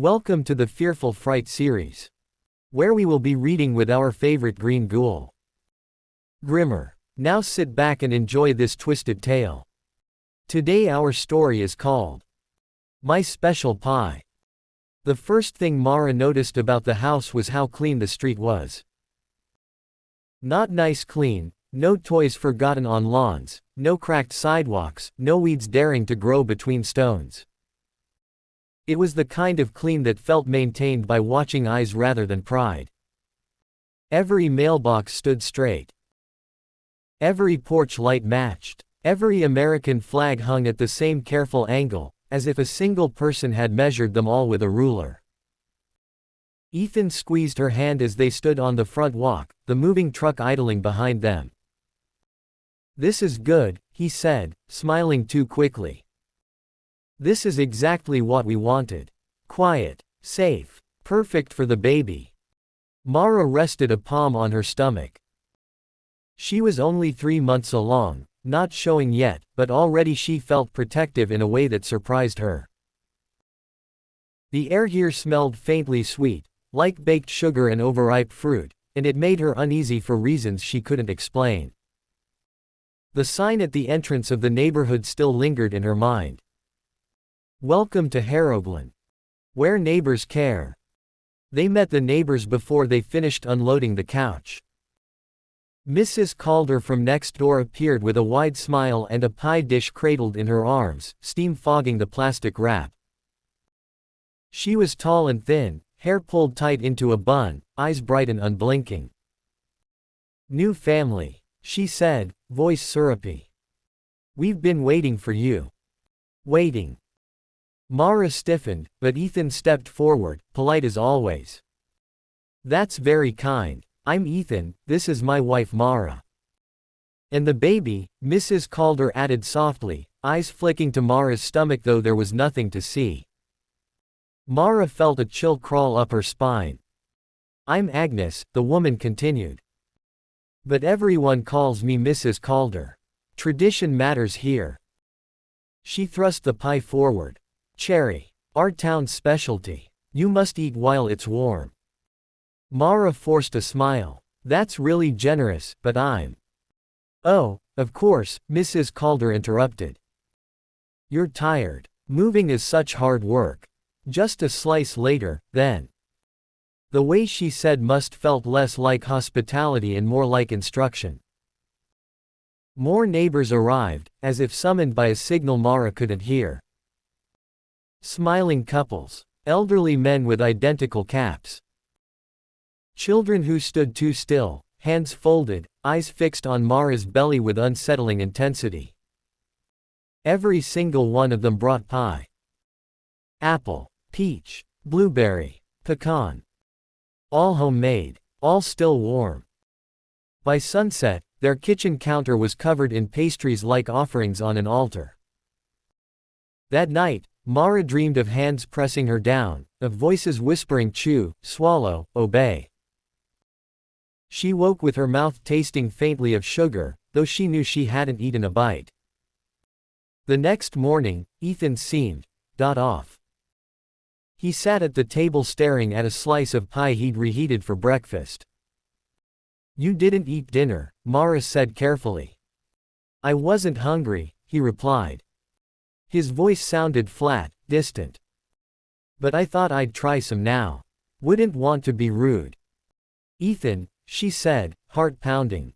Welcome to the Fearful Fright series, where we will be reading with our favorite green ghoul, Grimmer. Now sit back and enjoy this twisted tale. Today our story is called My Special Pie. The first thing Mara noticed about the house was how clean the street was. Not nice clean, no toys forgotten on lawns, no cracked sidewalks, no weeds daring to grow between stones. It was the kind of clean that felt maintained by watching eyes rather than pride. Every mailbox stood straight. Every porch light matched. Every American flag hung at the same careful angle, as if a single person had measured them all with a ruler. Ethan squeezed her hand as they stood on the front walk, the moving truck idling behind them. "This is good," he said, smiling too quickly. "This is exactly what we wanted. Quiet, safe, perfect for the baby." Mara rested a palm on her stomach. She was only 3 months along, not showing yet, but already she felt protective in a way that surprised her. The air here smelled faintly sweet, like baked sugar and overripe fruit, and it made her uneasy for reasons she couldn't explain. The sign at the entrance of the neighborhood still lingered in her mind. "Welcome to Harroglen, where neighbors care." They met the neighbors before they finished unloading the couch. Mrs. Calder from next door appeared with a wide smile and a pie dish cradled in her arms, steam fogging the plastic wrap. She was tall and thin, hair pulled tight into a bun, eyes bright and unblinking. "New family," she said, voice syrupy. "We've been waiting for you." "Waiting." Mara stiffened, but Ethan stepped forward, polite as always. "That's very kind. I'm Ethan, this is my wife Mara." "And the baby," Mrs. Calder added softly, eyes flicking to Mara's stomach though there was nothing to see. Mara felt a chill crawl up her spine. "I'm Agnes," the woman continued. "But everyone calls me Mrs. Calder. Tradition matters here." She thrust the pie forward. "Cherry. Our town's specialty. You must eat while it's warm." Mara forced a smile. "That's really generous, but I'm—" "Oh, of course," Mrs. Calder interrupted. "You're tired. Moving is such hard work. Just a slice later, then." The way she said must felt less like hospitality and more like instruction. More neighbors arrived, as if summoned by a signal Mara couldn't hear. Smiling couples. Elderly men with identical caps. Children who stood too still, hands folded, eyes fixed on Mara's belly with unsettling intensity. Every single one of them brought pie. Apple, peach, blueberry, pecan. All homemade, all still warm. By sunset, their kitchen counter was covered in pastries like offerings on an altar. That night, Mara dreamed of hands pressing her down, of voices whispering chew, swallow, obey. She woke with her mouth tasting faintly of sugar, though she knew she hadn't eaten a bite. The next morning, Ethan seemed off. He sat at the table staring at a slice of pie he'd reheated for breakfast. "You didn't eat dinner," Mara said carefully. "I wasn't hungry," he replied. His voice sounded flat, distant. "But I thought I'd try some now. Wouldn't want to be rude." "Ethan," she said, heart pounding.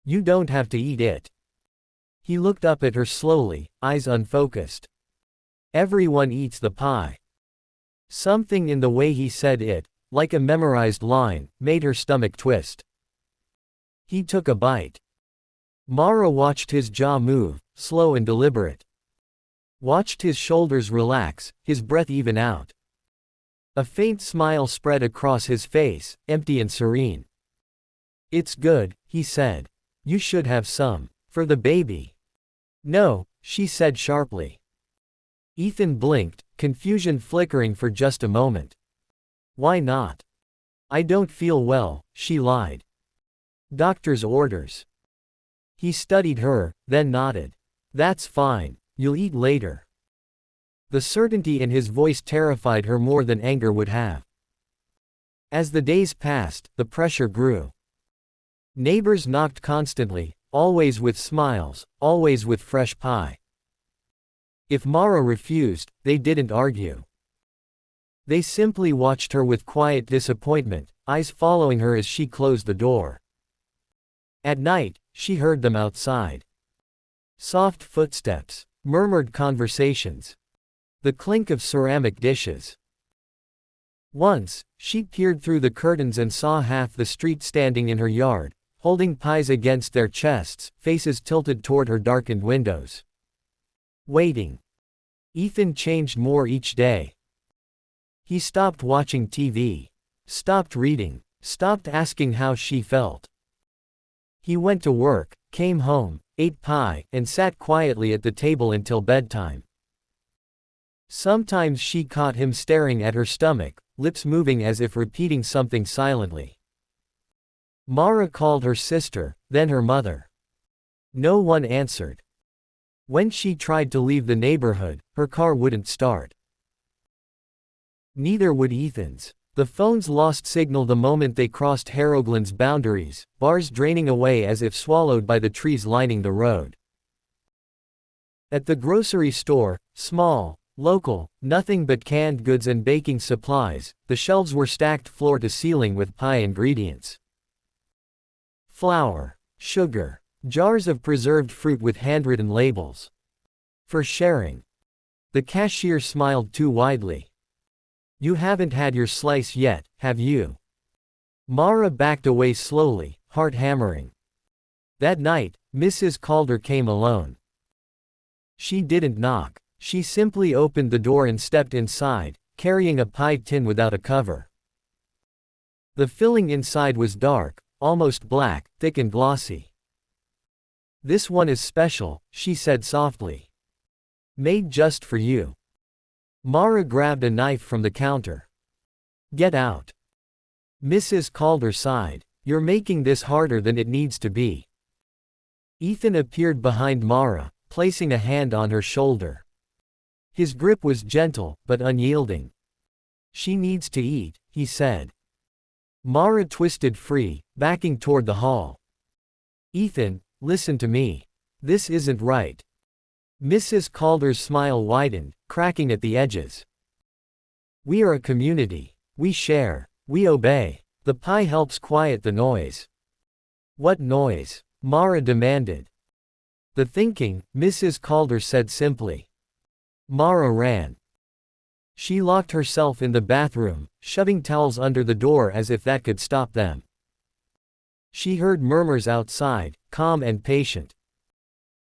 "You don't have to eat it." He looked up at her slowly, eyes unfocused. "Everyone eats the pie." Something in the way he said it, like a memorized line, made her stomach twist. He took a bite. Mara watched his jaw move, slow and deliberate. Watched his shoulders relax, his breath even out. A faint smile spread across his face, empty and serene. "It's good," he said. "You should have some. For the baby." "No," she said sharply. Ethan blinked, confusion flickering for just a moment. "Why not?" "I don't feel well," she lied. "Doctor's orders." He studied her, then nodded. "That's fine. You'll eat later." The certainty in his voice terrified her more than anger would have. As the days passed, the pressure grew. Neighbors knocked constantly, always with smiles, always with fresh pie. If Mara refused, they didn't argue. They simply watched her with quiet disappointment, eyes following her as she closed the door. At night, she heard them outside. Soft footsteps, murmured conversations, the clink of ceramic dishes. Once, she peered through the curtains and saw half the street standing in her yard, holding pies against their chests, faces tilted toward her darkened windows. Waiting. Ethan changed more each day. He stopped watching TV, stopped reading, stopped asking how she felt. He went to work, came home, ate pie, and sat quietly at the table until bedtime. Sometimes she caught him staring at her stomach, lips moving as if repeating something silently. Mara called her sister, then her mother. No one answered. When she tried to leave the neighborhood, her car wouldn't start. Neither would Ethan's. The phones lost signal the moment they crossed Harroglin's boundaries, bars draining away as if swallowed by the trees lining the road. At the grocery store, small, local, nothing but canned goods and baking supplies, the shelves were stacked floor to ceiling with pie ingredients. Flour, sugar, jars of preserved fruit with handwritten labels. For sharing. The cashier smiled too widely. You haven't had your slice yet, have you? Mara backed away slowly, heart hammering. That night, Mrs. Calder came alone. She didn't knock. She simply opened the door and stepped inside, carrying a pie tin without a cover. The filling inside was dark, almost black, thick and glossy. This one is special, she said softly. Made just for you. Mara grabbed a knife from the counter. Get out. Mrs. Calder sighed. You're making this harder than it needs to be. Ethan appeared behind Mara, placing a hand on her shoulder. His grip was gentle, but unyielding. She needs to eat, he said. Mara twisted free, backing toward the hall. Ethan, listen to me. This isn't right. Mrs. Calder's smile widened, cracking at the edges. We are a community. We share. We obey. The pie helps quiet the noise. What noise? Mara demanded. The thinking, Mrs. Calder said simply. Mara ran. She locked herself in the bathroom, shoving towels under the door as if that could stop them. She heard murmurs outside, calm and patient.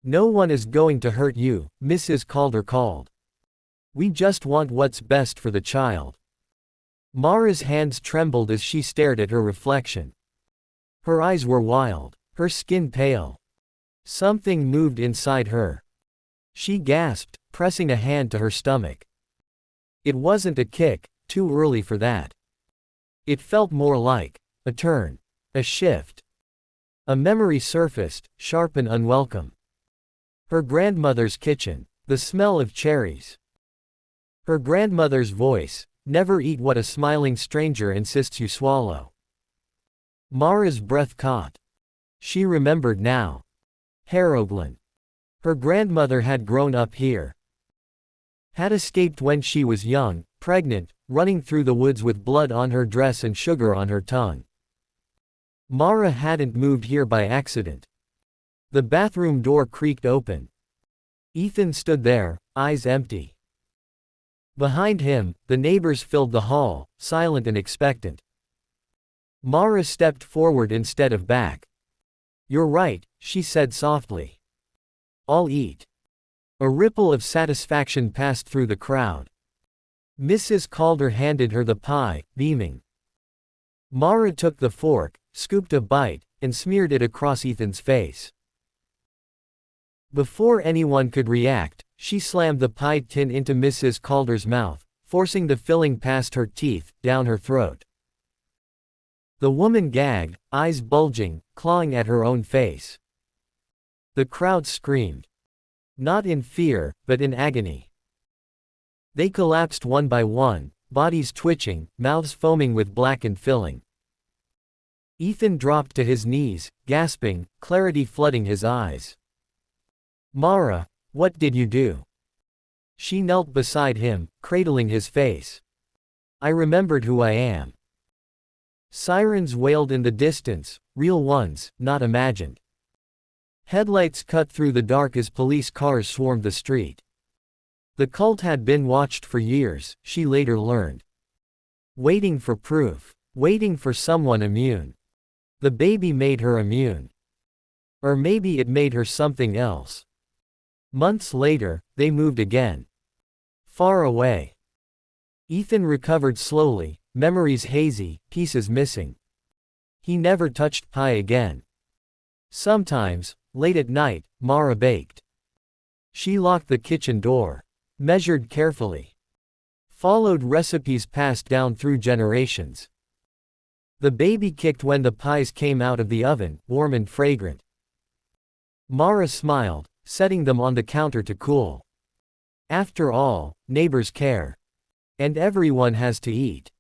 No one is going to hurt you, Mrs. Calder called. We just want what's best for the child. Mara's hands trembled as she stared at her reflection. Her eyes were wild, her skin pale. Something moved inside her. She gasped, pressing a hand to her stomach. It wasn't a kick, too early for that. It felt more like a turn, a shift. A memory surfaced, sharp and unwelcome. Her grandmother's kitchen, the smell of cherries. Her grandmother's voice, never eat what a smiling stranger insists you swallow. Mara's breath caught. She remembered now. Harroglin. Her grandmother had grown up here. Had escaped when she was young, pregnant, running through the woods with blood on her dress and sugar on her tongue. Mara hadn't moved here by accident. The bathroom door creaked open. Ethan stood there, eyes empty. Behind him, the neighbors filled the hall, silent and expectant. Mara stepped forward instead of back. You're right, she said softly. I'll eat. A ripple of satisfaction passed through the crowd. Mrs. Calder handed her the pie, beaming. Mara took the fork, scooped a bite, and smeared it across Ethan's face. Before anyone could react, she slammed the pie tin into Mrs. Calder's mouth, forcing the filling past her teeth, down her throat. The woman gagged, eyes bulging, clawing at her own face. The crowd screamed. Not in fear, but in agony. They collapsed one by one, bodies twitching, mouths foaming with blackened filling. Ethan dropped to his knees, gasping, clarity flooding his eyes. Mara, what did you do? She knelt beside him, cradling his face. I remembered who I am. Sirens wailed in the distance, real ones, not imagined. Headlights cut through the dark as police cars swarmed the street. The cult had been watched for years, she later learned. Waiting for proof. Waiting for someone immune. The baby made her immune. Or maybe it made her something else. Months later, they moved again. Far away. Ethan recovered slowly, memories hazy, pieces missing. He never touched pie again. Sometimes, late at night, Mara baked. She locked the kitchen door. Measured carefully. Followed recipes passed down through generations. The baby kicked when the pies came out of the oven, warm and fragrant. Mara smiled, setting them on the counter to cool. After all, neighbors care. And everyone has to eat.